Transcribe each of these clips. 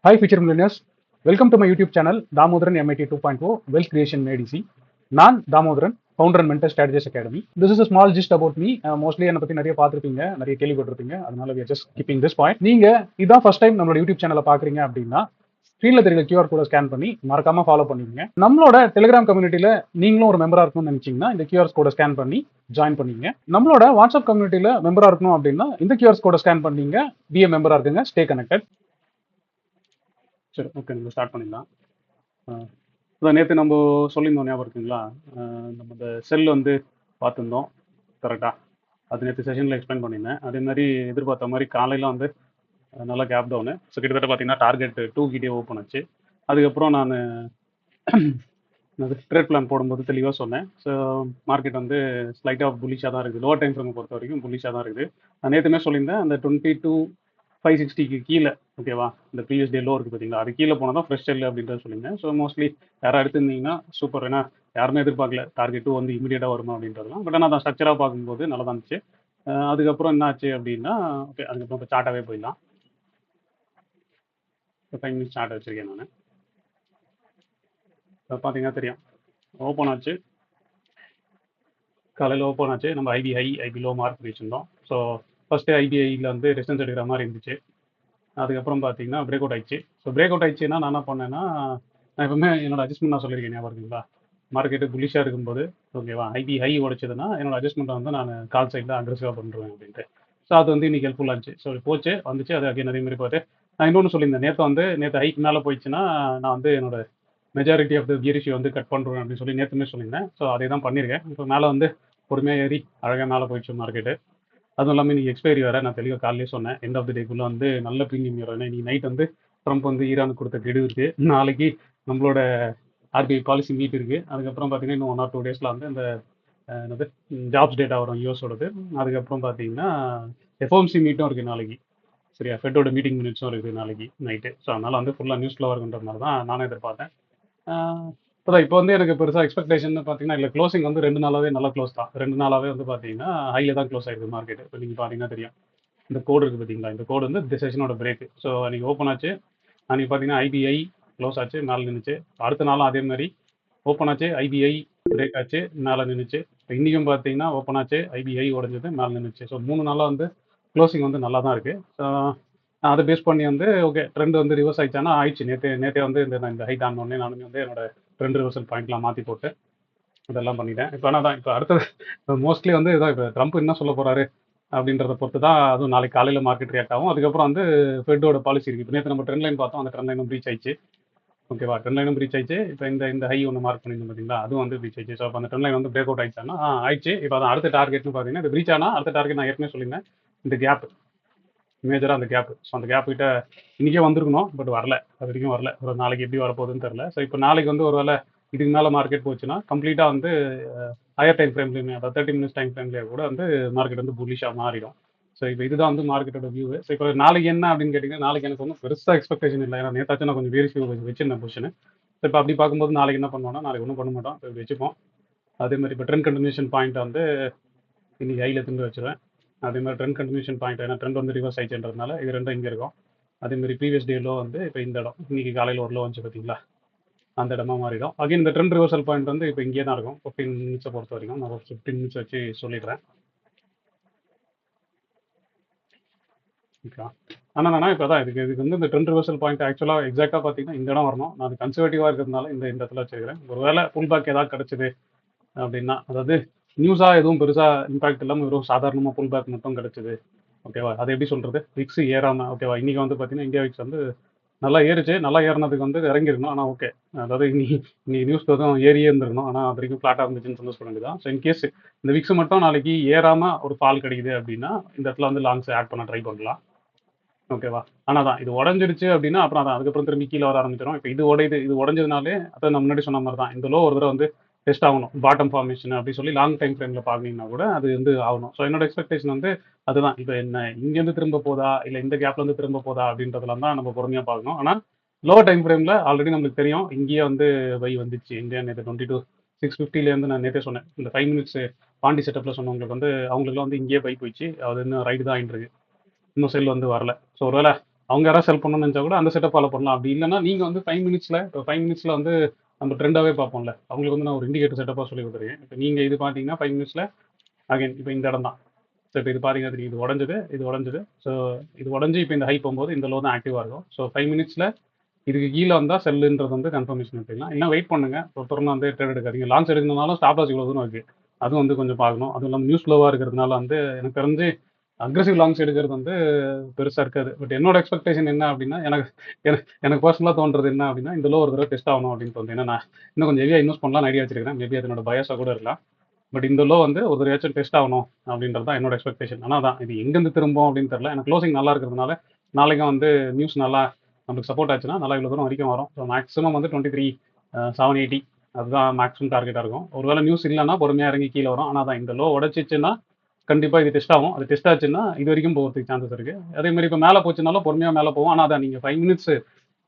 Hi, future millionaires. Welcome to my YouTube channel, Damodaran MIT 2.0 Wealth Creation Made Easy. நான் Damodaran, founder and mentor strategist academy. This is a small gist about me. Mostly என்னை பற்றி நிறைய பார்த்துருப்பீங்க, நிறைய கேள்விப்பட்டிருப்பீங்க. அதனால we are just keeping this point. நீங்க இதான் ஃபர்ஸ்ட் டைம் நம்மளோட யூடியூப் சேனலை பார்க்குறீங்க அப்படின்னா ஸ்க்ரீனில் தெரியுற QR கோடை ஸ்கேன் பண்ணி மறக்காம ஃபாலோ பண்ணிக்கங்க. நம்மளோட டெலிகிராம் கம்யூனிட்டியில் நீங்களும் ஒரு மெம்பராக இருக்கணும்னு நினைச்சீங்கன்னா இந்த QR கோடை ஸ்கேன் பண்ணி ஜாயின் பண்ணிங்க. நம்மளோட வாட்ஸ்அப் கம்யூனிட்டியில் மெம்பராக இருக்கணும் அப்படின்னா இந்த QR கோடை ஸ்கேன் பண்ணீங்க, பிஏ மெம்பராக இருக்குங்க, ஸ்டே கனெக்டட். சரி, ஓகே, நம்ம ஸ்டார்ட் பண்ணிடலாம். அதான் நேற்று நம்ம சொல்லியிருந்தோம், ஞாபகம் இருக்குங்களா? நம்ம இந்த செல் வந்து பார்த்துருந்தோம் கரெக்டாக. அது நேற்று செஷனில் எக்ஸ்பிளைன் பண்ணியிருந்தேன். அதே மாதிரி எதிர்பார்த்த மாதிரி காலையில் வந்து நல்லா கேப் டவுனு. ஸோ கிட்டத்தட்ட பார்த்தீங்கன்னா டார்கெட் 2 கிட்டே ஓப்பன் ஆச்சு. அதுக்கப்புறம் நான் ட்ரேட் பிளான் போடும்போது தெளிவாக சொன்னேன். ஸோ மார்க்கெட் வந்து ஸ்லைட்டாக புல்லிஷாக தான் இருக்குது. லோவர் டைம் ஃப்ரேமை பொறுத்த வரைக்கும் புல்லிஷாக தான் இருக்குது. நான் நேற்றுமே சொல்லியிருந்தேன், அந்த 22,560க்கு கீழே, ஓகேவா, இந்த ப்ரீவியஸ் டே லோ இருக்குது பார்த்தீங்களா, அது கீழே போனால் தான் ஃப்ரெஷ் செல் அப்படின்றத சொல்லியிருந்தேன். ஸோ மோஸ்ட்லி யாராவது எடுத்திருந்தீங்கன்னா சூப்பர். ஏன்னா யாருமே எதிர்பார்க்கல டார்கெட் 2 வந்து இமீடியட்டாக வருமா அப்படின்றதுலாம். பட் ஆனால் அதை ஸ்ட்ரக்சராக பார்க்கும்போது நல்லா தான் இருந்துச்சு. அதுக்கப்புறம் என்ன ஆச்சு அப்படின்னா, ஓகே, அதுக்கப்புறம் இப்போ சார்ட்டாகவே போயிடலாம். இப்போ 5 மினிட்ஸ் சார்ட் வச்சுருக்கேன் நான். இப்போ பார்த்தீங்கன்னா தெரியும், ஓப்பன் ஆச்சு, காலையில் ஓப்பன் ஆச்சு. நம்ம IP high IP low mark வச்சுருந்தோம். ஸோ ஃபஸ்ட்டு ஐபிஐயில் வந்து ரெசிஸ்டன்ஸ் எடுக்கிற மாதிரி இருந்துச்சு. அதுக்கப்புறம் பார்த்தீங்கன்னா பிரேக் அவுட் ஆயிடுச்சு. ஸோ பிரேக் அவுட் ஆயிடுச்சுன்னா நான் என்ன பண்ணேன்னா, நான் எப்பவுமே என்னோட அட்ஜஸ்ட்மெண்ட் நான் சொல்லியிருக்கேன், ஞாபகம் இருக்குங்களா? மார்க்கெட்டு புல்லிஷாக இருக்கும்போது, ஓகேவா, ஐபி ஹை உடைச்சதுன்னா என்னோட அட்ஜஸ்ட்மெண்ட்டை வந்து நான் கால் சைடில் அக்ரெசிவாக பண்ணுறேன் அப்படின்ட்டு. ஸோ அது வந்து இன்னைக்கு ஹெல்ப்ஃபுல்லாக இருந்துச்சு. ஸோ போச்சு, வந்துச்சு. அது அகைன் அதே மாதிரி பார்த்து நான் இன்னொன்று சொல்லியிருந்தேன், நேற்று ஹைக்கு மேலே போயிடுச்சுன்னா நான் வந்து என்னோட மெஜாரிட்டி ஆஃப் த கியரிஷி வந்து கட் பண்ணுறேன் அப்படின்னு சொல்லி நேற்றுமே சொல்லியிருந்தேன். ஸோ அதே தான் பண்ணியிருக்கேன். இப்போ மேலே வந்து பொறுமையாக ஏறி அழகாக மேலே போயிடுச்சு மார்க்கெட்டு. அதுவும் இல்லாமல் இன்னைக்கு எக்ஸ்பைரி வேறு. நான் தெளிவாக காலையிலே சொன்னேன், எண்ட் ஆஃப் த டேக்குள்ளே வந்து நல்ல ப்ரீமியம் வரும். இன்னைக்கு நைட் வந்து ட்ரம்ப் வந்து ஈரானுக்கு கொடுத்த கெடு இருக்குது. நாளைக்கு நம்மளோட ஆர்பிஐ பாலிசி மீட் இருக்குது. அதுக்கப்புறம் பார்த்தீங்கன்னா இன்னும் 1 or 2 டேஸில் வந்து இந்த என்னது ஜாப்ஸ் டேட்டா வரும் யூஎஸோடது. அதுக்கப்புறம் பார்த்தீங்கன்னா எஃப்ஓஎம்சி மீட்டும் இருக்குது நாளைக்கு. சரியா, ஃபெட்டோட மீட்டிங் மினிட்ஸும் இருக்குது நாளைக்கு நைட்டு. ஸோ அதனால் வந்து ஃபுல்லாக நியூஸ் ஃப்ளோவாக இருக்குன்றதுனால தான் நானே எதிர்பார்த்தேன். இப்போ வந்து எனக்கு பெருசாக எக்ஸ்பெக்டேஷன் பார்த்தீங்கன்னா இல்லை, க்ளோசிங் வந்து 2 நாளாகவே நல்லா க்ளோஸ் தான். 2 நாளாகவே வந்து பார்த்தீங்கன்னா ஹையில் தான் க்ளோஸ் ஆயிருக்கு மார்க்கெட். இப்போ நீங்கள் பார்த்தீங்கன்னா தெரியும், இந்த கோடு இருக்குது பார்த்தீங்களா, இந்த கோடு வந்து இந்த செஷனோட பிரேக். ஸோ அன்றைக்கி ஓப்பன் ஆச்சு. அன்றைக்கி பார்த்தீங்கன்னா ஐபிஐ க்ளோஸ் ஆச்சு, மேலே நின்றுச்சு. அடுத்த நாளும் அதே மாதிரி ஓப்பன் ஆச்சு, ஐபிஐ பிரேக் ஆச்சு, மேலே நின்றுச்சு. இப்போ இன்றைக்கும் பார்த்தீங்கன்னா ஓப்பன் ஆச்சு, ஐபிஐ உடஞ்சது, மேலே நின்றுச்சு. ஸோ 3 நாளாக வந்து க்ளோசிங் வந்து நல்லா தான் இருக்குது. ஸோ அதை பேஸ் பண்ணி வந்து ஓகே, ட்ரெண்ட் வந்து ரிவர்ஸ் ஆயிடுச்சானா ஆயிடுச்சு. நேற்றே வந்து இந்த ஹைட் ஆனோடனே நானுமே வந்து என்னோட ட்ரெண்ட் ரிவர்சல் பாயிண்ட்லாம் மாற்றி போட்டு இதெல்லாம் பண்ணிட்டேன். இப்போ ஆனால் தான் இப்போ அடுத்தது மோஸ்ட்லி வந்து இதான், இப்போ ட்ரம்ப் என்ன சொல்ல போகிறாரு அப்படின்றத பொறுத்து தான். அதுவும் நாளைக்கு காலையில் மார்க்கெட் ரியாக்ட் ஆகும். அதுக்கப்புறம் வந்து ஃபெட்டோட பாலிசி இருக்குது. இப்போ நேற்று நம்ம ட்ரெண்ட் லைன் பார்த்தோம், அந்த ட்ரெண்ட் லைனும் ப்ரீச் ஆயிடுச்சு. ஓகேவா, ட்ரெண்ட் லைனும் ப்ரீச் ஆயிடுச்சு. இப்போ இந்த ஹை ஒன்று மார்க் பண்ணியிருந்தோம் பார்த்தீங்களா, அதுவும் வந்து ப்ரீச் ஆயிடுச்சு. ஸோ அப்போ அந்த ட்ரெண்ட் லைன் வந்து பிரேக் அவுட் ஆயிடுச்சானா ஆயிடுச்சு. இப்போ அதான் அடுத்த டார்கெட்னு பார்த்தீங்கன்னா, இது ப்ரீச் ஆனால் அடுத்த டார்கெட் நான் ஏற்கனவே சொல்லியிருந்தேன், இந்த கேப், மேஜராக அந்த கேப். ஸோ அந்த கேப் கிட்ட இன்றைக்கே வந்திருக்கணும், பட் வரல. அது வரைக்கும் வரல. ஒரு நாளைக்கு எப்படி வரப்போகுதுன்னு தெரில. ஸோ இப்போ நாளைக்கு வந்து ஒரு வேளை இதுக்கு மேலே மார்க்கெட் போச்சுன்னா கம்ப்ளீட்டாக வந்து ஹையர் டைம் ஃப்ரேம்லேயுமே, அதாவது 30 மினிட்ஸ் டைம் ஃப்ரேம்லேயே கூட வந்து மார்க்கெட் வந்து புல்லிஷாக மாறிடும். ஸோ இப்போ இதுதான் வந்து மார்க்கெட்டோட வியூ. ஸோ இப்போ நாளைக்கு என்ன அப்படின்னு கேட்டிங்கன்னா, நாளைக்கு எனக்கு ஒன்றும் பெருசாக எக்ஸ்பெக்டேஷன் இல்லை. ஏன்னா நேற்றாச்சும் நான் கொஞ்சம் வேரிஸ் வியூ வச்சிருந்தேன் பொசிஷன். ஸோ இப்போ அப்படி பார்க்கும்போது நாளைக்கு என்ன பண்ணுவோம்னா, நாளைக்கு ஒன்றும் பண்ண மாட்டோம், இப்போ வச்சுப்போம். அதே மாதிரி இப்போ ட்ரெண்ட் கண்டினியூஷன் பாயிண்ட் வந்து இன்னைக்கு ஹையில் திரும்ப வச்சுருவேன். அதே மாதிரி ட்ரெண்ட் கண்டினியூஷன் பாயிண்ட், ஏன்னா ட்ரெண்ட் வந்து ரிவர்ஸ் ஆயிடுச்சுன்றதுனால இது ரெண்டும் இங்கே இருக்கும். அதே மாதிரி ப்ரீவியஸ் டே லோ வந்து இப்போ இந்த இடம், இன்னைக்கு காலையில் ஒரு லோ வந்துச்சு பார்த்தீங்களா, அந்த இடமா மாறிடும். அகைன் இந்த ட்ரெண்ட் ரிவர்சல் பாயிண்ட் வந்து இப்போ இங்கே தான் இருக்கும். 15 மினிட்ஸை பொறுத்த வரைக்கும் நான் ஒரு 15 மினிட்ஸ் வச்சு சொல்லிடுறேன். ஓகே, ஆனால் நான் இப்போ தான் இதுக்கு வந்து இந்த ட்ரெண்ட் ரிவர்சல் பாயிண்ட் ஆக்சுவலாக எக்ஸாக்டாக பார்த்தீங்கன்னா இந்த இடம் வரணும். நான் கன்சர்வேட்டிவாக இருக்கிறதுனால இந்த இடத்துல வச்சுருக்கிறேன். ஒருவேளை புல் பேக் ஏதாவது கிடச்சிது அப்படின்னா, அதாவது நியூஸாக எதுவும் பெருசாக இம்பாக்ட் இல்லாமல் வெறும் சாதாரணமாக புல் பேக் மட்டும் கிடச்சிது, ஓகேவா, அது எப்படி சொல்கிறது, விக்ஸ் ஏறாமல், ஓகேவா, இன்றைக்கி வந்து பார்த்தீங்கன்னா இந்தியா விக்ஸ் வந்து நல்லா ஏறிச்சு. நல்லா ஏறினதுக்கு வந்து இறங்கிருக்கணும். ஆனால் ஓகே, அதாவது இன்னைக்கு நியூஸ் எதுவும் ஏறியே இருந்திருக்கணும். ஆனால் அது வரைக்கும் ஃப்ளாட்டாக இருந்துச்சுன்னு சந்தோஷப்பட வேண்டியதான். ஸோ இன்கேஸ் இந்த விக்ஸ் மட்டும் நாளைக்கு ஏறாமல் ஒரு ஃபால் கிடைக்குது அப்படின்னா இந்த இடத்துல வந்து லாங்ஸ் ஆட் பண்ண ட்ரை பண்ணலாம், ஓகேவா. ஆனால் தான் இது உடஞ்சிடுச்சு அப்படின்னா அப்புறம் தான் அதுக்கப்புறம் திரும்பி கீழே வர ஆரம்பிச்சிடும். இப்போ இது உடஞ்சதுனாலே அதை நம்ம முன்னாடி சொன்ன மாதிரி தான், இந்த லோ ஒரு தடவை வந்து டெஸ்ட் ஆகணும், பாட்டம் ஃபார்மேஷன் அப்படி சொல்லி லாங் டைம் ஃப்ரேமில் பார்க்கணுன்னா கூட அது வந்து ஆகணும். ஸோ என்னோட எக்ஸ்பெக்டேஷன் வந்து அதுதான். இப்போ என்ன இங்கேருந்து திரும்ப போதா இல்லை இந்த கேப்லேருந்து திரும்ப போதா அப்படின்றதுலாம் தான் நம்ம பொறுமையாக பார்க்கணும். ஆனால் லோ டைம் ஃப்ரேமில் ஆல்ரெடி நம்மளுக்கு தெரியும், இங்கேயே வந்து பை வந்துச்சு. இந்தியா நேற்று 22,650 நான் நேற்றே சொன்னேன், இந்த 5 மினிட்ஸ் பாண்டி செட்டப்பில் சொன்னவங்களுக்கு வந்து அவங்களுக்குலாம் வந்து இங்கேயே பை போயிடுச்சு. அது இன்னும் ரைடு தான் ஆகிட்டு இருக்கு, இன்னும் செல் வந்து வரல. ஸோ ஒருவேளை அவங்க யாராவது செல் பண்ணணும்னு நினச்சா கூட அந்த செட்டப் ஃபாலோ பண்ணலாம். அப்படி இல்லைன்னா நீங்கள் வந்து 5 மினிட்ஸில் இப்போ 5 மினிட்ஸில் வந்து நம்ம ட்ரெண்டாகவே பார்ப்போம்ல, அவங்களுக்கு வந்து நான் ஒரு இண்டிகேட்டர் செட்டப்பாக சொல்லி கொடுத்துருக்கேன். இப்போ நீங்கள் இது பார்த்தீங்கன்னா 5 மினிட்ஸில் அகைன் இப்போ இந்த இடம் தான். ஸோ இப்போ இது பார்த்தீங்கன்னா தெரியும், இது உடஞ்சது, இது உடஞ்சது. ஸோ இது உடஞ்சி இப்போ இந்த ஹை போகும்போது இந்த லோ தான் ஆக்டிவாக இருக்கும். ஸோ 5 மினிட்ஸில் இதுக்கு கீழே வந்தால் செல்லுன்றது வந்து கன்ஃபர்மேஷன் எடுத்துக்கலாம். இல்லை வெயிட் பண்ணுங்க, தொடர்ந்து வந்து ட்ரேட் எடுக்காதீங்க. லான்ச் எடுக்கணும்னாலும் ஸ்டாப் லாஸ் இவ்வளோ தூரம் இருக்குது, அதுவும் வந்து கொஞ்சம் பார்க்கணும். அதுவும் இல்லாமல் நியூஸ் ஃப்ளோவாக இருக்கிறதுனால வந்து எனக்கு தெரிஞ்சு அக்ரெசிவ் லாங்ஸ் எடுக்கிறது வந்து பெருசாக இருக்காது. பட் என்னோட எக்ஸ்பெக்டேஷன் என்ன அப்படின்னா, எனக்கு எனக்கு எனக்கு பர்சனலாக தோன்றது என்ன அப்படின்னா, இந்த லோ ஒரு தடவை டெஸ்ட் ஆகணும் அப்படின்னு தோணுது. ஏன்னா நான் இன்னும் கொஞ்சம் ஹெவியாக இன்வெஸ்ட் பண்ணலாம்னு ஐடியா வச்சிருக்கேன். மேபி அதனோட பயாஸாக கூட இருக்கலாம். பட் இந்த லோ வந்து ஒரு தடவையாச்சும் டெஸ்ட் ஆகணும் அப்படின்றது தான் என்னோட எக்ஸ்பெக்டேஷன். ஆனால் தான் இது எங்கேருந்து திரும்பும் அப்படின்னு தெரியல. எனக்கு க்ளோசிங் நல்லா இருக்கிறதுனால நாளைக்கும் வந்து நியூஸ் நல்லா நமக்கு சப்போர்ட் ஆச்சுன்னா நல்லா இவ்வளோ தூரம் வரைக்கும் வரும். ஸோ மேக்ஸிமம் வந்து 23,780 அதுதான் மேக்ஸிமம் டார்கெட்டாக இருக்கும். ஒருவேளை நியூஸ் இல்லைன்னா பொறுமையாக இறங்கி கீழே வரும். ஆனால் தான் இந்த லோ உடச்சிச்சுன்னா கண்டிப்பாக இது டெஸ்ட் ஆகும். அது டெஸ்ட் ஆச்சுன்னா இது வரைக்கும் போகிறதுக்கு சான்சஸ் இருக்குது. அதே மாதிரி இப்போ மேலே போச்சுனாலும் பொறுமையாக மேலே போகும். ஆனால் அதான் நீங்கள் 5 மினிட்ஸ்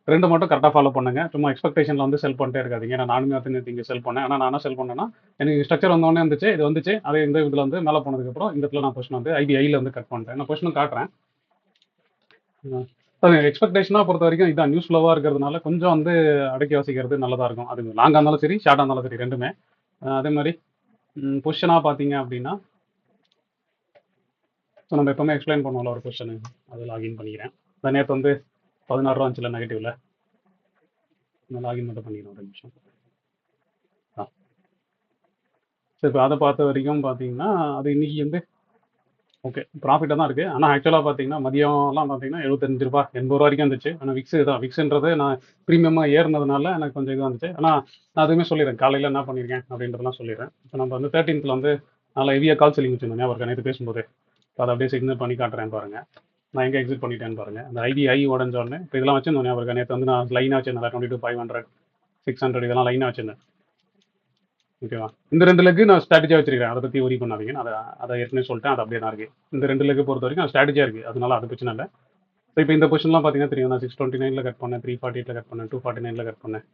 ட்ரெண்ட் மட்டும் கரெக்டாக ஃபாலோ பண்ணுங்க. சும்மா எக்ஸ்பெக்டேஷனில் வந்து செல் பண்ணிட்டே இருக்காதீங்க. ஏன்னா நானுமே வந்து இங்கே செல் பண்ணேன். ஆனால் நான் செல் பண்ணேன்னா எனக்கு ஸ்ட்ரக்சர் வந்தோடனே இருந்துச்சு, இது வந்துச்சு. அதே இந்த இதில் வந்து மேலே போனதுக்கப்புறம் இந்த இடத்துல நான் பொசிஷன் வந்து ஐபிஐயில் வந்து கட் பண்ணிட்டேன். நான் பொசிஷனும் காட்டுறேன். எக்ஸ்பெக்டேஷனாக பொறுத்த வரைக்கும் இதான் நியூஸ் ஃப்ளோவாக இருக்கிறதுனால கொஞ்சம் வந்து அடக்கி வாசிக்கிறது நல்லதாக இருக்கும். அது லாங்காக இருந்தாலும் சரி, ஷார்ட்டாக இருந்தாலும் சரி, ரெண்டுமே. அதே மாதிரி பொசிஷனாக பார்த்தீங்க அப்படின்னா, ஸோ நம்ம எப்பவுமே எக்ஸ்பிளைன் பண்ணுவோம்ல ஒரு பொசிஷனு, அது லாகின் பண்ணிக்கிறேன். இந்த நேற்று வந்து 16 ரூபா இருந்துச்சுல நெகட்டிவ்ல, நான் லாகின் மட்டும் பண்ணிக்கிறேன் ஒரு நிமிஷம். ஸோ இப்போ அதை பார்த்த வரைக்கும் பார்த்தீங்கன்னா அது இன்னைக்கு வந்து ஓகே ப்ராஃபிட்டாக தான் இருக்குது. ஆனால் ஆக்சுவலாக பார்த்தீங்கன்னா மதியம்லாம் பார்த்தீங்கன்னா 75 ரூபா 80 ரூபா வரைக்கும் வந்துச்சு. ஆனால் விக்ஸ் தான், விக்ஸ்ன்றது நான் ப்ரீமியமாக ஏறினதுனால எனக்கு கொஞ்சம் இது வந்துச்சு. ஆனால் நான் அதுவுமே சொல்லிடுறேன், காலையில் என்ன பண்ணியிருக்கேன் அப்படின்றதெல்லாம் சொல்லிடுறேன். இப்போ நம்ம வந்து 13th வந்து நல்லா ஹெவியாக கால் செல்லிங் வச்சுருந்தேன் அவருக்கு நேற்று பேசும்போது. அதை அப்படியே சிக்னல் பண்ணி காட்டுறேன் பாருங்கள். நான் எங்கே எக்ஸிட் பண்ணிட்டேன்னு பாருங்கள். அந்த ஐபிஐ உடஞ்சோடனே இப்போ இதெல்லாம் வச்சுருந்தோம் அவருக்கு நேற்று வந்து நான் லைனாக வச்சிருந்தேன் 22,500 600 இதெல்லாம் லைனாக வச்சிருந்தேன். ஓகேவா? இந்த 2 லெக்கு நான் ஸ்ட்ராட்டஜியாக வச்சிருக்கேன். அதை பற்றி ஒரி பண்ணாதீங்க. நான் அதை ஏற்கனவே சொல்லிட்டேன். அது அப்படியே தான் இருக்குது. இந்த 2 லெக்கு பொறுத்த வரைக்கும் ஸ்ட்ராட்டஜியாக இருக்குது. அதனால அது பிரச்சனை இல்லை. ஸோ இப்போ இந்த பொசிஷன்லாம் பார்த்தீங்கன்னா தெரியும், நான் 629 கட் பண்ணேன், 348 கட் பண்ணேன், 249 கட் பண்ணேன்.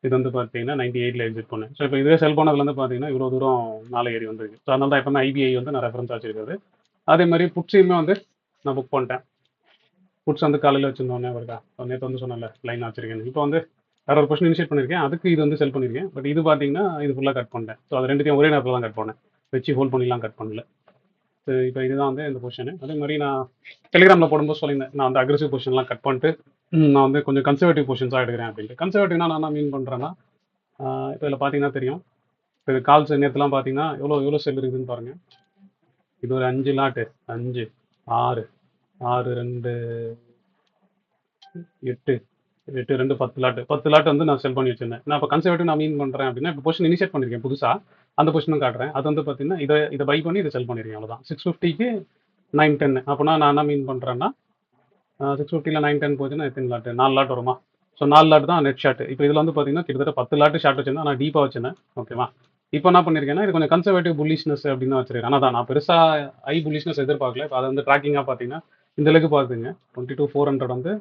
இது வந்து பார்த்தீங்கன்னா 98 எக்ஸிட் பண்ணேன். ஸோ இப்போ இதே செல் பண்ணதுலேருந்து பார்த்தீங்கன்னா இவ்வளோ தூரம் மேலே ஏறி வந்திருக்கு. ஸோ அதனால தான் எப்பவுமே ஐபிஐ வந்து நான் ரெஃபரன்ஸ் வச்சிருக்காது. அதே மாதிரி புட்ஸையுமே வந்து நான் புக் பண்ணிட்டேன். புட்ஸ் வந்து காலையில் வச்சிருந்தோன்னே வருதா, நேற்று வந்து சொன்னேன்ல லைன் வச்சிருக்கேன். இப்போ வந்து வேற ஒரு கொஸ்டின் இனிஷியேட் பண்ணியிருக்கேன், அதுக்கு இது வந்து செல் பண்ணியிருக்கேன். பட் இது பார்த்தீங்கன்னா இது ஃபுல்லாக கட் பண்ணிட்டேன். ஸோ அது ரெண்டுத்தையும் ஒரே நேரத்தில் தான் கட் பண்ணேன், வச்சு ஹோல்ட் பண்ணிலாம் கட் பண்ணல. ஸோ இப்போ இதுதான் வந்து இந்த பொசிஷனு. அதே மாதிரி நான் டெலிகிராமில் போடும்போது சொல்லியிருந்தேன், நான் வந்து அக்ரெசிவ் பொசிஷன்லாம் கட் பண்ணிட்டு நான் வந்து கொஞ்சம் கன்சர்வேட்டிவ் பொசிஷன்ஸாக எடுக்கிறேன் அப்படின்ட்டு. கன்சர்வேட்டிவ்னா நான் என்ன மீன் பண்ணுறேன்னா, இப்போ இதில் பார்த்தீங்கன்னா தெரியும், இப்போ இது கால்ஸ் நேற்றுலாம் பார்த்தீங்கன்னா எவ்வளோ எவ்வளோ செல் இருக்குதுன்னு பாருங்கள். இது ஒரு 5 லாட்டு, 5 6 6 2 8 8 2 10 லாட் வந்து நான் செல் பண்ணி வச்சிருந்தேன். நான் இப்போ கன்சர்வேட்டிவ் நான் மீன் பண்ணுறேன் அப்படின்னா இப்போ பொசிஷன் இனிஷியேட் பண்ணியிருக்கேன் புதுசாக, அந்த பொசிஷனும் காட்டுறேன். அது வந்து பார்த்தீங்கன்னா இதை பை பண்ணி இதை செல் பண்ணியிருக்கேன், அவ்வளோதான். 650க்கு 9 10. அப்போனா நான் என்ன மீன் பண்ணுறேன்னா 650ல் 9 10 போச்சுன்னா எத்தனை லாட்டு, 4 லாட் வருமா? ஸோ 4 லாட் தான் நெட் ஷாட். இப்போ இதில் வந்து பார்த்தீங்கன்னா கிட்டத்தட்ட 10 லாட்டு ஷார்ட் வச்சிருந்தேன், நான் டீப்பாக வச்சிருந்தேன். ஓகேவா? இப்போ என்ன பண்ணியிருக்கேன்னா இது கொஞ்சம் கன்சர்வேட்டிவ் புல்லிஷ்னஸ் அப்படின்னு தான் வச்சிருக்கேன். ஆனால் தான் நான் பெருசாக புல்லிஷ்னஸ் எதிர்பார்க்கல. இப்போ அதை வந்து ட்ராக்கிங்காக பார்த்தீங்கன்னா இந்த அளவுக்கு பார்த்துங்க, 22,400 வந்து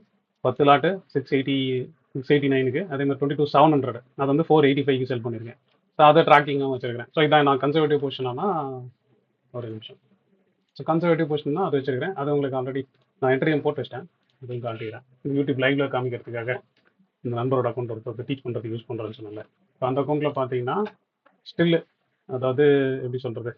10 லாட்டு 689க்கு, அதே மாதிரி 22,700 அது வந்து 485க்கு செல் பண்ணியிருக்கேன். ஸோ அதை ட்ராக்கிங்காக வச்சிருக்கிறேன். ஸோ இதான் நான் கன்சர்வேட்டிவ் பொசிஷனானா ஒரு நிமிஷம். ஸோ கன்சர்வேட்டிவ் பொசிஷன் தான் அது வச்சிருக்கிறேன். அது உங்களுக்கு ஆல்ரெடி நான் என்ட்ரியும் போட்டு வச்சிட்டேன், இதுவும் காட்டிக்கிறேன். யூடியூப் லைவ்ல காமிக்கிறதுக்காக இந்த நண்பரோட அக்கௌண்ட் ஒருத்தர் டீச் பண்ணுறதுக்கு யூஸ் பண்ணுறேன்னு சொன்னல. இப்போ அந்த அக்கௌண்ட்டில் பார்த்தீங்கன்னா ஸ்டில், அதாவது எப்படி சொல்கிறது,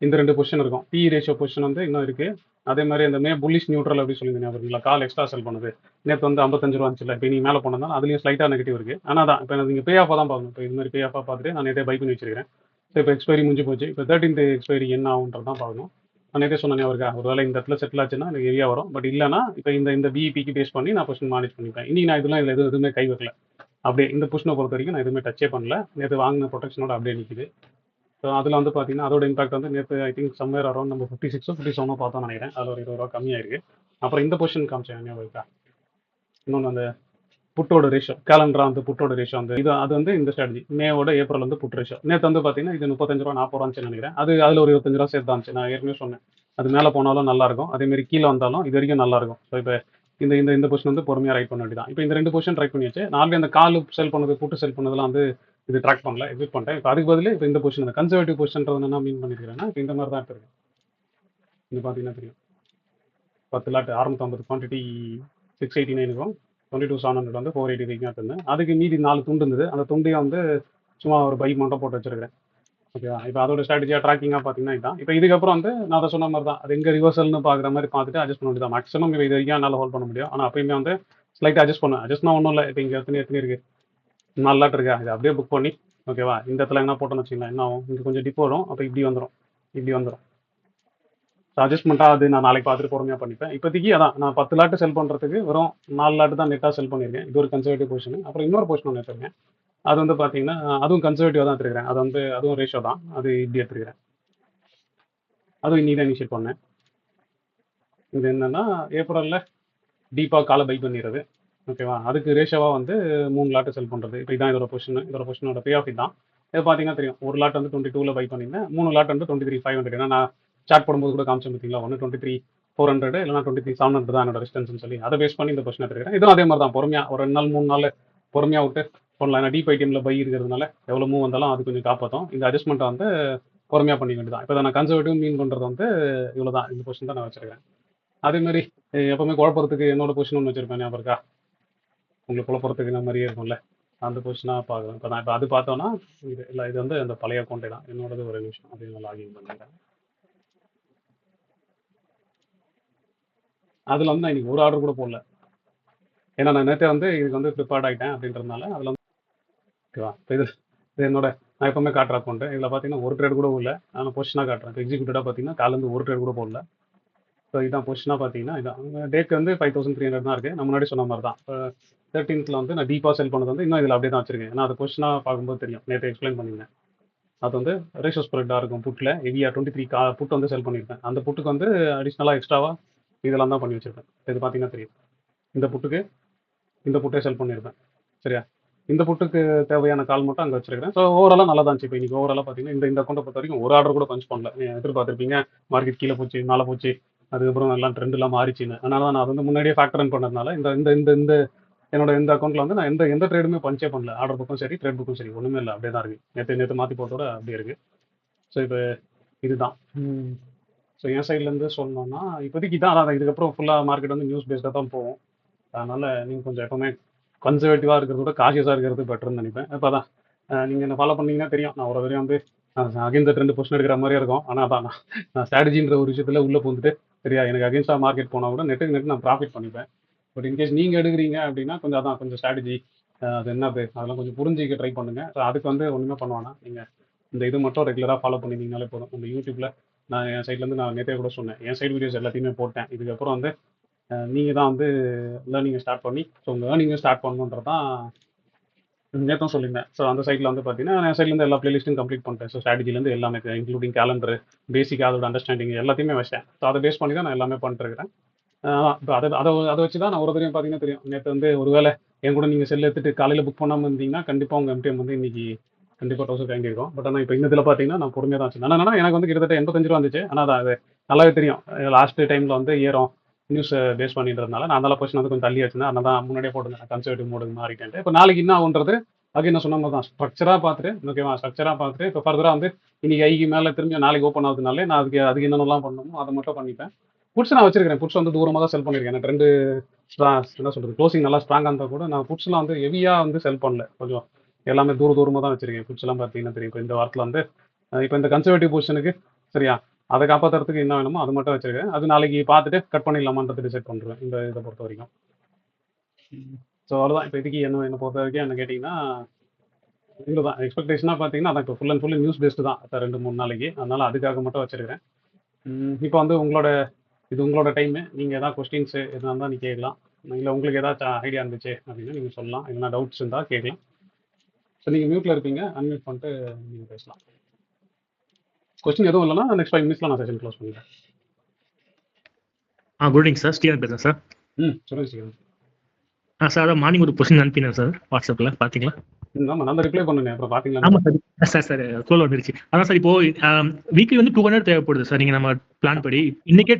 இந்த 2 பொசிஷன் இருக்கும். பி ரேஷியோ பொசிஷன் வந்து இன்னும் இருக்குது. அதே மாதிரி அந்த புல்லிஷ் நியூட்ரல் அப்படி சொல்லியிருந்தேன் அப்படிங்களா, கால் எக்ஸ்ட்ரா செல் பண்ணுது. நேற்று வந்து 55 ரூபா இருந்துச்சுல்ல, இப்போ நீ மேலே போனதால் அதுலேயும் ஸ்லைட்டாக நெகட்டிவ் இருக்குது. ஆனால் தான் இப்போ நீங்கள் பே ஆஃபாக தான் பார்க்கணும். இப்போ இது மாதிரி பே ஆஃபாக பார்த்துட்டு நான் நேற்றே பை பண்ணி வச்சிருக்கிறேன். ஸோ இப்போ எக்ஸ்பைரி முடிஞ்சு போச்சு. இப்போ 13th எக்ஸ்பைரி என்ன ஆகுன்றது தான் பார்க்கணும். நான் நேற்றே சொன்னேன் அவருக்கு, ஒரு வேலை இந்த இடத்துல செட்டில் ஆச்சுன்னா எனக்கு ஏரியா வரும். பட் இல்லைனா இப்போ இந்த பிஇபிக்கு பேஸ் பண்ணி நான் பொசிஷன் மேனேஜ் பண்ணிப்பேன். இன்னைக்கு நான் இதெல்லாம் எதுவுமே கை வைக்கல. அப்படியே இந்த பொசிஷனை பொறுத்த வரைக்கும் நான் எதுவுமே டச்சே பண்ணல. நேற்று வாங்கின ப்ரொடெக்ஷனோட அப்படியே நிற்கிது. ஸோ அதில் வந்து பார்த்தீங்கன்னா அதோட இம்பாக்ட் வந்து நேற்று ஐ திங்க் சம்வேர் அரௌண்ட் நம்ம 56 57 பார்த்தோம் நினைக்கிறேன். அதில் ஒரு 20 ரூபா கம்மியாயிருக்கு. அப்புறம் இந்த பொசிஷன் காமிச்சேன் ஞாபகம் இருக்கா, இன்னொன்று அந்த புட்டோட ரேஷியோ, கேலண்டரா வந்து புட்டோட ரேஷியோ வந்து இது, அது வந்து இந்த ஸ்ட்ராட்டஜி மேவோட ஏப்ரல் வந்து புட் ரேஷியோ. நேற்று வந்து பார்த்தீங்கன்னா இது 35 ரூபா 40 ரூபான்னு நினைக்கிறேன். அதில் ஒரு 25 ரூபா சேர்த்து இருந்துச்சு. நான் ஏற்கனவே சொன்னேன், அது மேலே போனாலும் நல்லா இருக்கும், அதேமாரி கீழே வந்தாலும் இது வரைக்கும் நல்லா இருக்கும். ஸோ இப்போ இந்த இந்த இந்த பொசிஷன் வந்து பொறுமையாக ரைட் பண்ண வேண்டியதான். இப்போ இந்த 2 பொசிஷன் ட்ரை பண்ணியாச்சு. நாலு அந்த கால் செல் பண்ணது புட்டு செல் பண்ணதெல்லாம் வந்து இது ட்ராக் பண்ணல, எக்ஸிட் பண்ணிட்டேன். இப்போ அதுக்கு பதில் இப்போ இந்த பொசிஷன் கன்சர்வேட்டிவ் பொசிஷன்றது என்ன மீன் பண்ணியிருக்கிறேன்னா, இப்போ இந்த மாதிரி தான் எடுத்துருக்கேன். இது பார்த்தீங்கன்னா தெரியும், 10 லாட் 650 குவான்டிட்டி 689க்கும் 22,700 வந்து 483 இருந்தேன். அதுக்கு மீதி 4 துண்டு இருந்தது. அந்த துண்டையும் வந்து சும்மா ஒரு பை மட்டும் போட்டு வச்சிருக்கிறேன். ஓகேவா? இப்போ அதோட ஸ்ட்ராட்டஜியாக ட்ராக்கிங்காக பார்த்தீங்கன்னா இதான். இப்போ இதுக்கப்புறம் வந்து நான் அதை சொன்ன மாதிரி தான். அது எங்கே ரிவர்சல்னு பார்க்குற மாதிரி பார்த்துட்டு அட்ஜஸ்ட் பண்ண வேண்டியது. மேக்ஸிமம் இது வரைக்கும் என்னால் ஹோல்ட் பண்ண முடியும். ஆனால் அப்பயுமே வந்து ஸ்லைட்டாக அட்ஜஸ்ட் பண்ணுவேன். அட்ஜஸ்ட்னா ஒன்றும் இல்லை. இப்போ இங்கே எத்தனை இருக்குது, 4 லாட் இருக்கா, இது அப்படியே புக் பண்ணி ஓகேவா, இந்த இடத்துல என்ன போட்டோன்னு வச்சுக்கலாம், என்ன ஆகும், இங்கே கொஞ்சம் டிப் வரும், அப்போ இப்படி வந்துடும். அட்ஜஸ்ட்மெண்ட்டாக அது நான் நாளைக்கு பார்த்துட்டு பொறுமையாக பண்ணிப்பேன். இப்போதைக்கு அதான் நான் 10 லாட்டு செல் பண்ணுறதுக்கு வெறும் 4 லாட்டு தான் நெட்டாக செல் பண்ணியிருக்கேன். இது ஒரு கன்சர்வேட்டிவ் பொசிஷன். அப்புறம் இன்னொரு பொசிஷன் ஒன்று எடுத்துருக்கேன். அது வந்து பார்த்தீங்கன்னா அதுவும் கன்சர்வேட்டிவாக தான் எடுத்துருக்கிறேன். அது வந்து அதுவும் ரேஷியோ தான். அது இப்படி எடுத்துருக்கிறேன். அதுவும் இன்னி தான் இனிஷியேட் பண்ணேன். இது என்னன்னா ஏப்ரலில் டீப்பாக காலை பை பண்ணிடுறது. ஓகேவா, அதுக்கு ரேஷியோவாக வந்து 3 லாட்டு செல் பண்ணுறது. இப்போ இதான் இதோட பொசிஷனோட பே ஆஃப் தான். இது பார்த்தீங்கன்னா தெரியும், ஒரு லாட் வந்து 22ல் பை பண்ணியிருந்தேன், 3 லாட் வந்து 23,500. ஏன்னா நான் சாட் போடும்போது கூட காமிச்சேன் பார்த்தீங்களா, ஒன்று 23,400 இல்லைனா 23,700 தான் என்னோட டிஸ்டன்ஸ்னு சொல்லி அதை பேஸ் பண்ணி இந்த பொசிஷன் எடுத்துக்கிறேன். இதுவும் அதே மாதிரி தான் பொறுமையாக ஒரு 2 நாள் 3 நாள் பொறுமையாக விட்டு பண்ணலாம். ஏன்னா டீப் ஐடிஎம்ல பை இருக்கிறதுனால எவ்வளோ மூவ் வந்தாலும் அது கொஞ்சம் காப்பாற்றும். இந்த அட்ஜஸ்ட்மெண்ட்டை வந்து பொறுமையாக பண்ணிக்க வேண்டியதான். இப்போ நான் கன்சர்வேட்டிவ் மீன் பண்ணுறது வந்து இவ்வளோ தான். இந்த பொசிஷன் தான் நான் வச்சிருக்கேன். அதே மாதிரி எப்பவுமே குழப்பறதுக்கு என்னோட பொசிஷன் ஒன்று வச்சிருப்பேன், ஞாபகம் இருக்கா? உங்களுக்கு குழப்பறதுக்கு இந்த மாதிரியே இருக்கும்ல, அந்த பொசிஷனாக பார்க்குறேன். இப்போ நான் இப்போ அது பார்த்தோன்னா இது இல்லை, இது வந்து அந்த பழைய அக்கௌண்ட்டே தான் என்னோடது. ஒரு நிமிஷம் அப்படின்னு நான் லாகின் பண்ணிக்கிறேன். அதில் வந்து நான் இன்னைக்கு ஒரு ஆர்டர் கூட போடல. ஏன்னா நான் நேற்றே வந்து இதுக்கு வந்து ப்ரிப்பேர்ட் ஆகிட்டேன் அப்படின்றதுனால அதில் வந்து ஓகேவா. இப்போ இது என்னோட நான் எப்பவுமே காட்டுற அக்கௌண்ட்டு. இதில் பார்த்தீங்கன்னா ஒரு ட்ரேட் கூட இல்லை. நான் பொசிஷனாக காட்டுறேன். இப்போ எக்ஸிக்யூட்டிவாக பார்த்தீங்கன்னா காலேருந்து ஒரு ட்ரேட் கூட போடல. ஸோ இதான் பொசிஷனாக பார்த்தீங்கன்னா இதான் டேக்கு வந்து 5,300 தான் இருக்குது. நான் முன்னாடி சொன்ன மாதிரி தான். இப்போ 13th வந்து நான் டீப்பாக செல் பண்ணது வந்து இன்னும் இதில் அப்படியே தான் வச்சிருக்கேன். ஏன்னா அது பொசிஷனாக பார்க்கும்போது தெரியும். நேற்று எக்ஸ்பிளைன் பண்ணியிருந்தேன். அது வந்து ரேஷியோ ஸ்ப்ரெட்டாக இருக்கும். புட்டில் ஹெவியாக 23 புட் வந்து செல் பண்ணியிருப்பேன். அந்த புட்டுக்கு வந்து அடிஷ்னலாக எக்ஸ்ட்ராவாக இதெல்லாம் தான் பண்ணி வச்சிருப்பேன். இது பார்த்தீங்கன்னா தெரியும். இந்த புட்டுக்கு இந்த புட்டே செல் பண்ணியிருப்பேன். சரியா, இந்த புட்டுக்கு தேவையான கால் மட்டும் அங்கே வச்சிருக்கிறேன். ஸோ ஓவராலாக நல்லா தான் இருந்துச்சு. இப்போ இன்னைக்கு ஓவராலாக பார்த்தீங்கன்னா இந்த அக்கௌண்ட்டை பொறுத்த வரைக்கும் ஒரு ஆர்டர் கூட பஞ்ச் பண்ணல. எதிர்பார்த்துருப்பீங்க மார்க்கெட் கீழே போச்சு, மேலே போச்சு, அதுக்கப்புறம் எல்லாம் ட்ரெண்ட்லாம் மாறிச்சுன்னு. அதனால தான் நான் அது வந்து முன்னாடியே ஃபேக்டர் பண்ணதுனால இந்த இந்த இந்த இந்த என்னோட இந்த அக்கௌண்ட்டில் வந்து நான் எந்த ட்ரேடுமே பஞ்சே பண்ணல. ஆர்டர் புக்கும் சரி, ட்ரேட் புக்கும் சரி, ஒன்றுமே இல்லை. அப்படியே தான் இருக்குது. நேற்று மாற்றி போட்டோட அப்படியே இருக்குது. ஸோ இப்போ இதுதான். ஸோ என் சைட்லேருந்து சொல்லணும்னா இப்போதைக்கு இதான். அதான் இதுக்கப்புறம் ஃபுல்லாக மார்க்கெட் வந்து நியூஸ் பேஸ்டாக தான் போகும். அதனால் நீங்கள் கொஞ்சம் எப்போவுமே கன்சர்வேட்டிவாக இருக்கிறத விட காஷியஸாக இருக்கிறது பெட்டர்னு நினைப்பேன். இப்போ தான் நீங்கள் என்ன ஃபாலோ பண்ணீங்கன்னா தெரியும், நான் ஒரு வரையும் வந்து அகைன்ஸ்ட் ட்ரெண்ட் பொசிஷன் எடுக்கிற மாதிரியே இருக்கும். ஆனால் அதான் நான் ஸ்ட்ராட்டஜின்ற ஒரு விஷயத்தில் உள்ளே பூந்துட்டு சரியா, எனக்கு அகைன்ஸ்டாக மார்க்கெட் போனால் கூட நெட்டு நான் ப்ராஃபிட் பண்ணிப்பேன். பட் இன்கேஸ் நீங்கள் எடுக்கிறீங்க அப்படின்னா கொஞ்சம் ஸ்ட்ராட்டஜி அது என்னது அதெல்லாம் கொஞ்சம் புரிஞ்சிக்க ட்ரை பண்ணுங்கள். ஸோ அதுக்கு வந்து ஒன்றுமே பண்ணுவானா, நீங்கள் இந்த இது மட்டும் ரெகுலராக ஃபாலோ பண்ணியிருந்தீங்கனாலே போதும். உங்கள் யூடியூப்பில் நான் என் சைட்லேருந்து நான் நேற்றே கூட சொன்னேன், என் சைடு வீடியோஸ் எல்லாத்தையுமே போட்டேன். இதுக்கப்புறம் வந்து நீங்கள் தான் வந்து லேர்னிங்கை ஸ்டார்ட் பண்ணி ஸோ உங்கள் ஏர்னிங்கும் ஸ்டார்ட் பண்ணணுன்றது தான் நேற்றும் சொல்லியிருந்தேன். ஸோ அந்த சைட்டில் வந்து பார்த்தீங்கன்னா என் சைட்லேருந்து எல்லா பிளேலிஸ்ட்டும் கம்ப்ளீட் பண்ணிட்டேன். ஸோ ஸ்ட்ராட்டஜிலேருந்து எல்லாமே இன்க்ளூடிங் கேலண்டர், பேசிக்காக அதோட அண்டர்ஸ்டாண்டிங் எல்லாத்தையுமே வச்சேன். ஸோ அதை பேஸ் பண்ணி தான் நான் எல்லாமே பண்ணிட்டுருக்கிறேன். இப்போ அதை வச்சு தான் நான் ஒரு தெரியும் பார்த்தீங்கன்னா தெரியும். நேற்று வந்து ஒருவேளை என் கூட நீங்கள் செல் எடுத்துட்டு காலையில் புக் பண்ணாமல் இருந்தீங்கன்னா கண்டிப்பாக உங்கள் எம்டிஎம் வந்து இன்னைக்கு கண்டிப்பாக 1000 வாங்கியிருக்கோம். பட் ஆனால் இப்போ இந்த இதில் பார்த்தீங்கன்னா நான் பொறுமையாக தான் வச்சுருந்தேன். ஆனால் எனக்கு வந்து கிட்டத்தட்ட 85 ரூபா வந்துச்சு. ஆனால் அது நல்லாவே தெரியும், லாஸ்ட் டைமில் வந்து ஏறும் நியூஸ் பேஸ் பண்ணின்றதுனால நான் அதெல்லாம் பொசிஷன் வந்து கொஞ்சம் தள்ளி வச்சிருந்தேன். அதனால தான் முன்னாடியே போட்டுருந்தேன் கன்சர்வேட்டிவ் மோடுக்கு மாறிட்டேன். இப்போ நாளைக்கு என்ன ஆகுன்றது அது என்ன சொன்ன மாதிரி தான் ஸ்ட்ரக்சராக பார்த்துட்டு ஓகேவா, ஸ்ட்ரக்சராக பார்த்துட்டு இப்போ ஃபர்தராக வந்து இன்னைக்கு ஐக்கு மேலே திரும்பி நாளைக்கு ஓப்பன் ஆகுதுனாலே நான் அதுக்கு என்னென்னலாம் பண்ணணுமோ அதை மட்டும் பண்ணிப்பேன். புட்ஸ் நான் வச்சிருக்கிறேன். புட்ஸ் வந்து தூரமாக தான் செல் பண்ணியிருக்கேன். எனக்கு ரெண்டு என்ன சொல்கிறது, க்ளோசிங் நல்லா ஸ்ட்ராங்காக இருந்தால் கூட நான் புட்ஸ்லாம் வந்து ஹெவியாக வந்து செல் பண்ணல. கொஞ்சம் எல்லாமே தூரமாக தான் வச்சிருக்கேன். புட்ஸ்லாம் பார்த்தீங்கன்னா தெரியும். இப்போ இந்த வாரத்தில் வந்து இப்போ இந்த கன்சர்வேட்டிவ் பொசிஷனுக்கு சரியா, அதை காப்பாற்றுறதுக்கு என்ன வேணுமோ அது மட்டும் வச்சிருக்கேன். அது நாளைக்கு பார்த்துட்டு கட் பண்ணிடலாமான்றது டிசைட் பண்ணுறேன் இந்த இதை பொறுத்த வரைக்கும். ஸோ அவ்வளோதான். இப்போ இதுக்கு என்ன பொறுத்த வரைக்கும் என்ன கேட்டிங்கன்னா இவ்வளோ தான். எக்ஸ்பெக்டேஷனாக பார்த்தீங்கன்னா அதான் இப்போ full and full news based தான் 2-3 நாளைக்கு. அதனால் அதுக்காக மட்டும் வச்சிருக்கிறேன். இப்போ வந்து உங்களோட டைமு. நீங்கள் எதாவது கொஸ்டின்ஸு எதுனா இருந்தால் நீங்கள் கேட்கலாம். இல்லை உங்களுக்கு ஏதாச்சும் ஐடியா இருந்துச்சு அப்படின்னா நீங்கள் சொல்லலாம். எதனா டவுட்ஸ் இருந்தால் கேட்கலாம். ஸோ நீங்கள் மியூட்டில் இருப்பீங்க, அன்மியூட் பண்ணிட்டு நீங்கள் பேசலாம். கொஸ்டின் எதுவும் இல்லைன்னா நெக்ஸ்ட் 5 மினிட்ஸில் நான் செஷன் க்ளோஸ் பண்ணிடுறேன். குட் ஈவினிங் சார், ஸ்டீவன் பேசுகிறேன் சார். சொல்லுங்கள் ஸ்டீவன். சார் அதான் மார்னிங் ஒரு கொஸ்டின் அனுப்பினேன் சார் வாட்ஸ்அப்பில், பார்த்தீங்களா? ஆமாம், நான் ரிப்ளை பண்ணேன். அப்புறம் பார்த்தீங்களா? ஆமாம் சார் கோல் வந்துருச்சு. அதான் சார் இப்போ வீக்லி வந்து 200 தேவைப்படுது சார். நீங்கள் நம்ம பிளான் படி இன்னைக்கே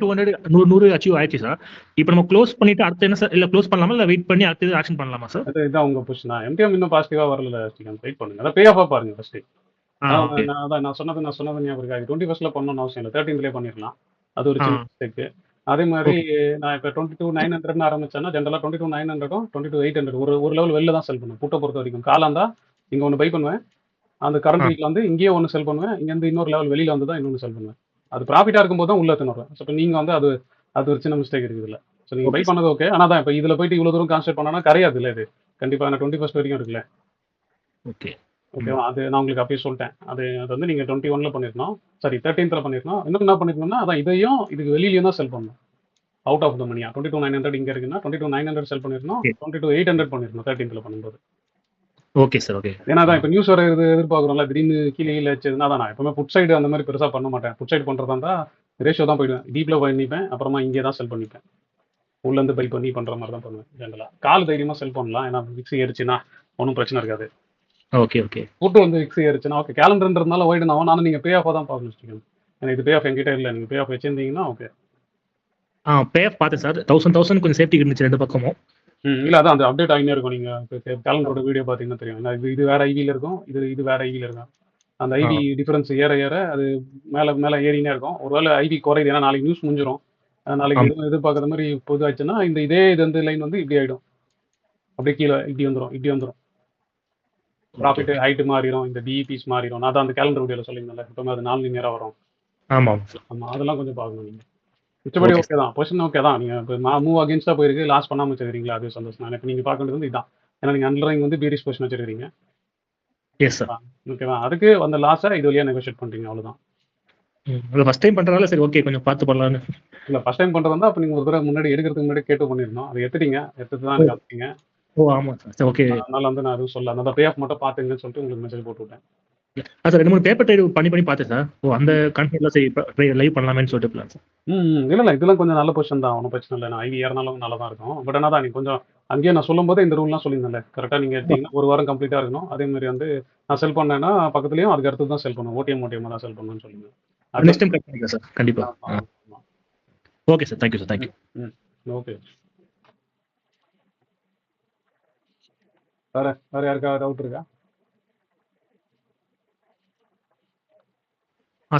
100 அச்சீவ் ஆயிடுச்சு சார். இப்போ நம்ம க்ளோஸ் பண்ணிட்டு அடுத்து என்ன சார், இல்லை க்ளோஸ் பண்ணலாமா இல்லை வெயிட் பண்ணி அடுத்தது ஆக்ஷன் பண்ணலாமா சார்? இதுதான் உங்கள் பொசிஷனா? எம்டிஎம் இன்னும் பாசிட்டிவாக வரல ஸ்டீவன், வெயிட் பண்ணுங்க. அதான் பே ஆஃபாக பாருங்க ஃபஸ்ட்டு. நான் சொன்னது ஞாபகம் இருக்கா? 21st பண்ணணும்னு அவசியம் இல்லை, 13th பண்ணிடலாம். அது ஒரு சின்ன மிஸ்டேக்கு. அதே மாதிரி ஓகே. நான் இப்போ 22,900ன்னு ஆரம்பிச்சேன்னா, ஜென்ரலா 22,900ம் 22,800 ஒரு லெவல் வெளில தான் செல் பண்ணுவேன். புட்ட பொறுத்தவரைக்கும். காலா இருந்தா இங்க ஒண்ணு பை பண்ணுவேன். அந்த கரண்ட் ஆ. வீக்ல வந்து இங்கேயே ஒண்ணு செல் பண்ணுவேன். இங்கேருந்து இன்னொரு லெவல் வெளியில வந்து தான் இன்னொன்னு செல் பண்ணுவேன். அது ப்ராஃபிட்டா இருக்கும்போது தான் உள்ள எடுத்துன்னு வருவேன். ஸோ இப்ப நீங்க வந்து அது அது ஒரு சின்ன மிஸ்டேக் இருக்குது இதுல. ஸோ நீங்க பை ஓகே சார். பண்ணது ஓகே. ஆனா தான் இப்ப இதுல போயிட்டு இவ்வளவு தூரம் கான்சன்ட்ரேட் பண்ணோம்னா கரையாதுல்ல இது. கண்டிப்பா ஏன்னா 21 வரைக்கும் இருக்குல்ல. ஓகே. ம். ஓகேவா? அது நான் உங்களுக்கு அப்பயே சொல்ட்டேன். அது வந்து நீங்க 21ல பண்ணியிருக்கணும். சாரி 13த்ல பண்ணியிருக்கணும். இன்னும் என்ன பண்ணியிருக்கணும்னா, அதான் இதையும் இதுக்கு வெளியிலயும் தான் செல் பண்ணணும். அவுட் ஆஃப் த மணியா 22,900 இங்க இருக்குன்னா 22,900 செல் பண்ணியிருக்கணும். ஓகே. 22,800 பண்ணியிருக்கணும் 13த்ல பண்ணும்போது. Okay sir. ஓகே. ஏன்னா ஆ. தான் இப்ப நியூஸ் வர எதிர்பார்க்குறோம்ல. திடீர்னு கீழ கீழ வச்சதுன்னா தான் நான் எப்பவுமே புட் சைடு அந்த மாதிரி பெருசா பண்ண மாட்டேன். புட் சைடு பண்றதா இருந்தா ரேஷியோ தான் போயிடுவேன். டீப்ல பண்ணிப்பேன். அப்புறமா இங்கே தான் செல் பண்ணிப்பேன். உள்ள இருந்து பை பண்ணி பண்ற மாதிரி தான் பண்ணுவேன் ஜெனரலா. கால் தைரியமா செல் பண்ணலாம். ஏன்னா விக்ஸ் ஏறுச்சுன்னா ஒண்ணும் பிரச்சனை இருக்காது. ஓகே. ஓகே. புட் வந்து விக்ஸ் ஏறுச்சுன்னா ஓகே. கேலண்டர்ன்றதுனால வைடன் ஆகும். ஆனா நீங்க பே ஆஃபா தான் பார்க்கணும் வச்சுக்கோங்க. ஏன்னா இது பே ஆஃப் என்கிட்ட இல்ல. நீங்க பே ஆஃப் வச்சிருந்தீங்கன்னா ஓகே. பே ஆஃப் பார்த்தேன் சார். 1000 கொஞ்சம் சேஃப்டி இருந்துச்சு 2 பக்கமும். இல்ல அதான் அந்த அப்டேட் ஆகினே இருக்கும். நீங்க கேலண்டரோட வீடியோ பார்த்தீங்கன்னா தெரியும். ஏன்னா இது வேற ஐவில இருக்கும். இது வேற ஐவில இருக்கும். அந்த ஆ. ஐவி டிஃபரன்ஸ் ஏற ஏற அது மேல மேல ஏறினே இருக்கும். ஒருவேளை ஐவி குறையுது. ஏன்னா நாளைக்கு நியூஸ் முடிஞ்சிரும். நாளைக்கு ஆமா. எதுவும் எதிர்பார்க்குற மாதிரி ஆச்சுன்னா இதே இது வந்து லைன் வந்து இப்படி ஆயிடும். அப்படியே கீழ இப்படி வந்துரும். இப்படி வந்துரும். ஓகே. ப்ராஃபிட் ஹைட் மாறிரும். இந்த டிஇபிஸ் மாறிரும். நான் தான் அந்த கேலண்டர் வீடியோல சொல்லியிருந்தேன்ல. எப்பவுமே அது நான் லீனியரா வரும். ஆமா சார். ஆமா. அதெல்லாம் கொஞ்சம் பார்க்கணும் நீங்க. மிச்சபடி ஓகே ஓகே தான். பொசிஷன் ஓகே தான். நீங்க இப்ப மூவ் அகைன்ஸ்டா போயிருக்கு. லாஸ் பண்ணாம வச்சிருக்கீங்களா? அது சந்தோஷம் தான். இப்ப நீங்க பார்க்க வேண்டியது வந்து இதான். ஏன்னா நீங்க அண்டர்லைங் வந்து பீரிஷ் பொசிஷன் வச்சிருக்கீங்க. Yes sir. ஓகேவா? அதுக்கு அந்த லாஸ இது வழியா நெகோஷியேட் பண்றீங்க அவ்வளவுதான். அது ஃபர்ஸ்ட் டைம் பண்றதால சரி ஓகே கொஞ்சம் பார்த்து பண்ணலாம்னு. இல்ல ஃபர்ஸ்ட் டைம் பண்றதா இருந்தா அப்ப நீங்க ஒரு தடவ முன்னாடி எடுக்கிறதுக்கு முன்னாடி கேட்டு பண்ணிருந்தோம். அத எடுத்துட்டீங்க. எடுத்துட்டு தான் ஓ. எனக்கு அனுப்பிச்சீங்க. ஓ ஆமா சார். சரி ஓகே. அதனால வந்து நான் எதுவும் சொல்லல. அந்த பே ஆஃப் மட்டும் பாத்துங்கன்னு சொல்லிட்டு உங்களுக்கு மெசேஜ் போட்டு விட்டேன். சார் 2 3 பேப்பர் ட்ரேட் பண்ணி பார்த்தேன் சார். ஓ அந்த கான்செப்ட்ல சரி லைவ் பண்ணலாமேன்னு சொல்லிட்டு பிளான் சார். இல்ல இதெல்லாம் கொஞ்சம் நல்ல பொசிஷன் தான். ஒண்ணும் பிரச்சனை இல்ல. நான் ஐவி ஏறுனாலும் நல்லா தான் இருக்கும். பட் ஆனா தான் நீங்க கொஞ்சம் அங்கேயே நான் சொல்லும்போதே இந்த ரூல்லாம் சொல்லியிருந்தேன்ல. கரெக்ட்டா நீங்க எடுத்தீங்கன்னா 1 வாரம் கம்ப்ளீட்டா இருக்கணும். அதே மாரி வந்து நான் செல் பண்ணேன்னா பக்கத்துலயும் அதுக்கு அடுத்து தான் செல் பண்ணணும். ஓடிஎம் தான் செல் பண்ணணும்னு சொல்லியிருந்தேன். அது நெக்ஸ்ட் டைம் கட் பண்ணிக்கலாம் சார். கண்டிப்பா. ஆமா, ஆமா. Okay sir. Thank you sir. Thank you. ம். ஓகே. வேற யாருக்காவது டவுட் இருக்கா?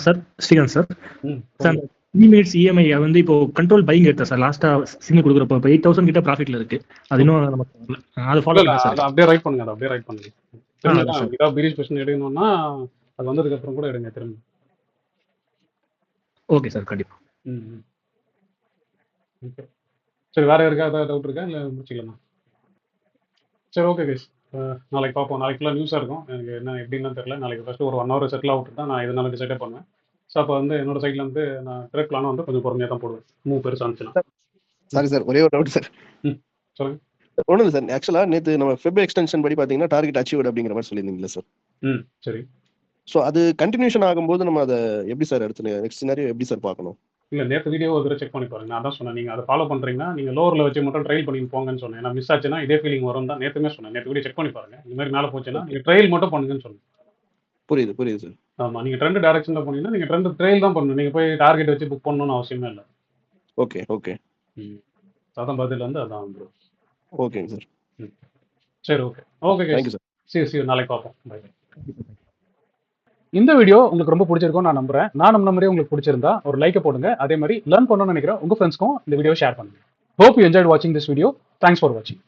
Sir Srikanth sir. சார் சொல்லுங்க. அந்த 3 மினிட்ஸ் இஎம்ஐ வந்து இப்போ கண்ட்ரோல் பையிங் எடுத்தேன் சார். லாஸ்ட்டா சிக்னல் கொடுக்குறப்போ இப்போ 8000 கிட்ட ப்ராஃபிட்ல இருக்கு. அது இன்னும் நமக்கு வரல. அது ஃபாலோ இல்ல பண்ணேன் சார். அத அப்படியே ரைட் பண்ணுங்க. அத அப்படியே ரைட் பண்ணுங்க. திரும்ப அதான் சார். ஏதாவது பீரிஷ் பொசிஷன் எடுக்கணும்னா அது வந்ததுக்கு அப்புறம் கூட எடுங்க திரும்ப. Okay sir. கண்டிப்பா. ம். ம். ஓகே. சரி வேற யாருக்காவது டவுட் இருக்கா? இல்ல முடிச்சுக்கலாமா? சரி ஓகே கைஸ். நாளைக்கு பார்ப்போம். நாளைக்கு ஃபுல்லா நியூஸா இருக்கும். எனக்கு என்ன எப்படின்னுலாம் தெரியல. நாளைக்கு ஃபர்ஸ்ட் ஒரு 1 ஹவர் செட்டில் ஆவுட்டு தான் நான் எதுனாலும் டிசைடே பண்ணுவேன். ஸோ அப்போ வந்து என்னோட சைட்ல வந்து நான் ட்ரேட் பிளான வந்து கொஞ்சம் பொறுமையா தான் போடுவேன். மூவ் பெருசா இருந்துச்சுன்னா. சாரி சார், ஒரே ஒரு டவுட் சார். சொல்லுங்க. ஒன்றும் இல்லை சார். ஆக்சுவலா நேற்று நம்ம ஃபெப் எக்ஸ்டென்ஷன் படி பார்த்தீங்கன்னா டார்கெட் அச்சீவ்ட் அப்படிங்கிற மாதிரி சொல்லியிருந்தீங்களா சார்? சரி. ஸோ அது கண்டினியூஷன் ஆகும்போது நம்ம அதை எப்படி சார் எடுத்து நெக்ஸ்ட் சினாரியோ எப்படி சார் பார்க்கணும்? இல்ல நேத்து வீடியோ ஒரு தடவை செக் பண்ணி பாருங்க. நான் தான் சொன்னேன். நீங்க அதை ஃபாலோ பண்றீங்கன்னா நீங்க லோவர்ல வச்சு மட்டும் ட்ரைல் பண்ணி போங்கன்னு சொன்னேன். ஏன்னா மிஸ் ஆச்சுன்னா இதே ஃபீலிங் வரும் தான் நேத்துமே சொன்னேன். நேத்து வீடியோ செக் பண்ணி பாருங்க. இந்த மாதிரி மேல போச்சுன்னா நீங்க ட்ரைல் மட்டும் பண்ணுங்கன்னு சொன்னேன். புரியுது சார். ஆமா. நீங்க ட்ரெண்ட் டைரக்ஷன்ல போனீங்கன்னா நீங்க ட்ரெண்ட் ட்ரைல் தான் பண்ணணும். நீங்க போய் டார்கெட் வச்சு புக் பண்ணணும்னு அவசியமே இல்ல. ஓகே. அதான் பதில் வந்து அதான் ப்ரோ. ஓகேங்க சார். சரி okay. Okay guys. Thank you sir. சரி நாளைக்கு பார்ப்போம். பை. இந்த வீடியோ உங்களுக்கு ரொம்ப பிடிச்சிருக்கும்னு நான் நம்புறேன். நானும் நம்புறேன் உங்களுக்கு பிடிச்சிருந்தா ஒரு லைக்கை போடுங்க. அதே மாதிரி லேர்ன் பண்ணணும்னு நினைக்கிற உங்க ஃப்ரெண்ட்ஸ்க்கும் இந்த வீடியோ ஷேர் பண்ணுங்க. Hope you enjoyed watching this video. Thanks for watching.